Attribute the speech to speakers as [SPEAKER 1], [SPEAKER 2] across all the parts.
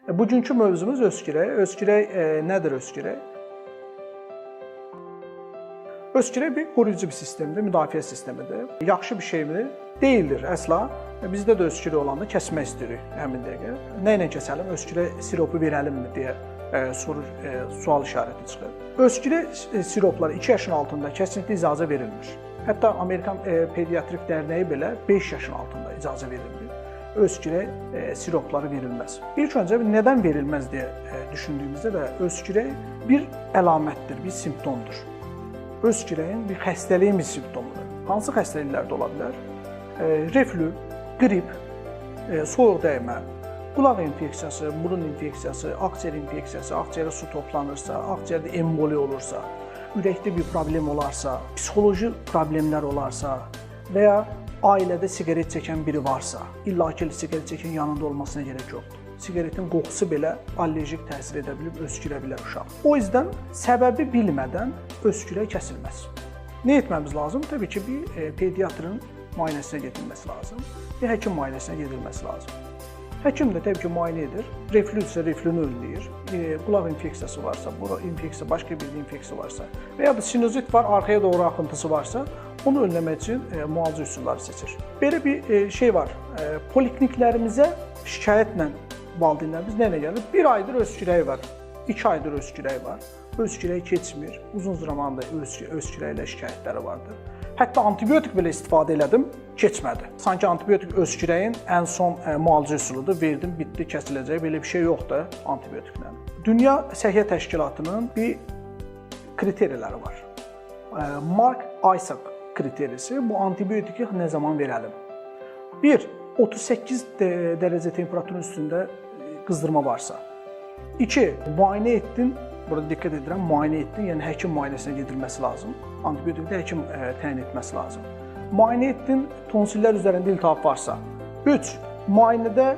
[SPEAKER 1] Bugünkü mövzumuz öskürək. Öskürək nədir öskürək? Öskürək bir qoruyucu bir sistemdir, müdafiə sistemidir. Yaxşı bir şeymi? Deyildir əsla. Bizdə də öskürək olanda kəsmək istəyirik həmin dəqiqə. Nə ilə kəsəlim? Öskürək siropu verəlimmi deyə sual işarəti çıxır. Öskürək siropları 2 yaşın altında kəsinliklə icazə verilmir. Hətta Amerikan Pediatrik Dərnəyi belə 5 yaşın altında icazə verilmir. Öskürək siropları verilməz. İlk öncə nədən verilməz deyə düşündüyümüzdə də öskürək bir əlamətdir, bir simptomdur. Öskürəyin bir xəstəliyin bir simptomudur. Hansı xəstəliklər də ola bilər? Reflü, qrip, soyuq dəymə, qulaq infeksiyası, burun infeksiyası, akciğer infeksiyası, akciğerə su toplanırsa, akciğerdə emboli olursa, ürəkdə bir problem olarsa, psixoloji problemlər olarsa və ya ailədə siqaret çəkən biri varsa, illaki siqaret çəkən yanında olmasına gerek yoxdur. Siqaretin qoxusu belə allerjik təsir edə bilib, öskürə bilər uşaq. O yüzden səbəbi bilmədən öskürək kəsilməz. Nə etməmiz lazım? Təbii ki, bir pediatrın müayinəsinə gedilməsi lazım, bir həkim müayinəsinə gedilməsi lazım. Həkim də təbii ki, müayinə edir, reflü isə reflünü önləyir, qulaq infeksiyası varsa, bura infeksiya, başqa bir infeksiya varsa və ya da sinüzit var, arxaya doğru axıntısı varsa, onu önləmək üçün müalicə üsulları seçir. Belə bir şey var, polikliniklərimizə şikayətlə valideynlərimiz nə ilə gəlir? 1 aydır öskürək var, 2 aydır öskürək var, öskürək keçmir, uzun zamanda öskürəklə şikayətləri vardır. Hətta antibiotik belə istifadə elədim, keçmədi. Sanki antibiotik öskürəyin ən son müalicə üsuludur, verdim, bitdi, kəsiləcək, belə bir şey yoxdur antibiotiklə. Dünya Səhiyyə Təşkilatının bir kriteriyaları var. Mark-Isaac kriterisi, bu antibiotiki nə zaman verəlim? 1. 38 dərəcə temperaturun üstündə qızdırma varsa. 2. Müayinə etdin, burada diqqət edirəm, müayinə etdin, yəni həkim müayinəsinə gedilməsi lazım. Antibiotikdə həkim təyin etməsi lazım. Müayinə etdin, tonsillər üzərində iltihab varsa. 3. Müayinədə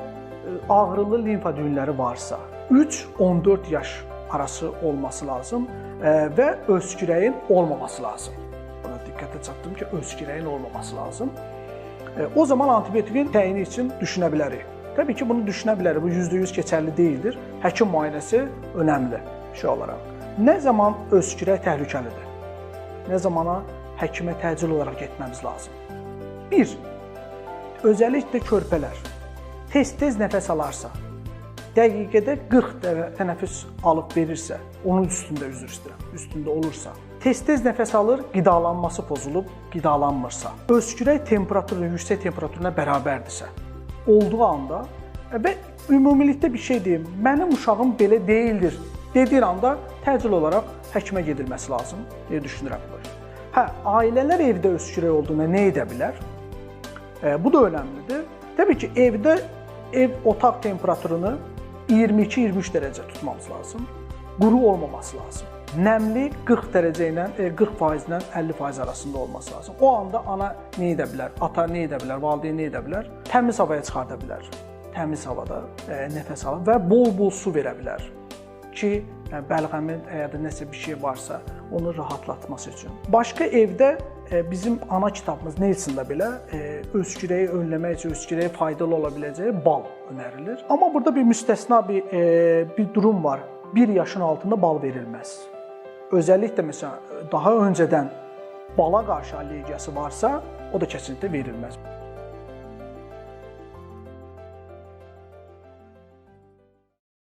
[SPEAKER 1] ağrılı limfa düyünləri varsa. 3. 14 yaş arası olması lazım və öskürəyin olmaması lazım. Buna diqqətə çatdım ki, öskürəyin olmaması lazım. O zaman antibiotikin təyini üçün düşünə bilərik. Təbii ki, bunu düşünə bilərik, bu %100 keçərli deyildir. Həkim müayinəsi önəmli şey olaraq. Nə zaman öskürək təhlükəlidir? Nə zamana həkimə təcil olaraq getməmiz lazım? 1. Özəlliklə körpələr tez-tez nəfəs alarsa, dəqiqədə 40 dəfə tənəffüs alıb verirsə, onun üstündə olursa, tez-tez nəfəs alır, qidalanması pozulub, qidalanmırsa, öskürək temperaturu yüksək temperaturuna bərabərdirsə, olduğu anda və ümumilikdə bir şey deyim, mənim uşağım belə deyildir dediyi anda təcil olaraq həkimə gedilməsi lazım deyə düşünürəm. Ailələr evdə öskürək olduğunda nə edə bilər? Bu da önəmlidir. Təbii ki, evdə otaq temperaturunu 22-23 dərəcə tutmamız lazım. Quru olmaması lazım. Nəmli 40 dərəcə ilə 40% ilə 50% arasında olması lazım. O anda ana nə edə bilər? Ata nə edə bilər? Valideyn nə edə bilər? Təmiz havaya çıxarda bilər. Təmiz havada nəfəs alır və bol-bol su verə bilər ki, bəlğəmin əgər nəsə bir şey varsa, onu rahatlatması üçün. Başqa evdə bizim ana kitabımız Nelson'da belə öskürəyi önləmək üçün, öskürəyə faydalı ola biləcəyi bal önərilir. Amma burada bir müstəsna bir durum var. 1 yaşın altında bal verilməz. Özəlliklə məsələn daha öncədən bala qarşı allergiyası varsa, o da kəsinliklə verilməz.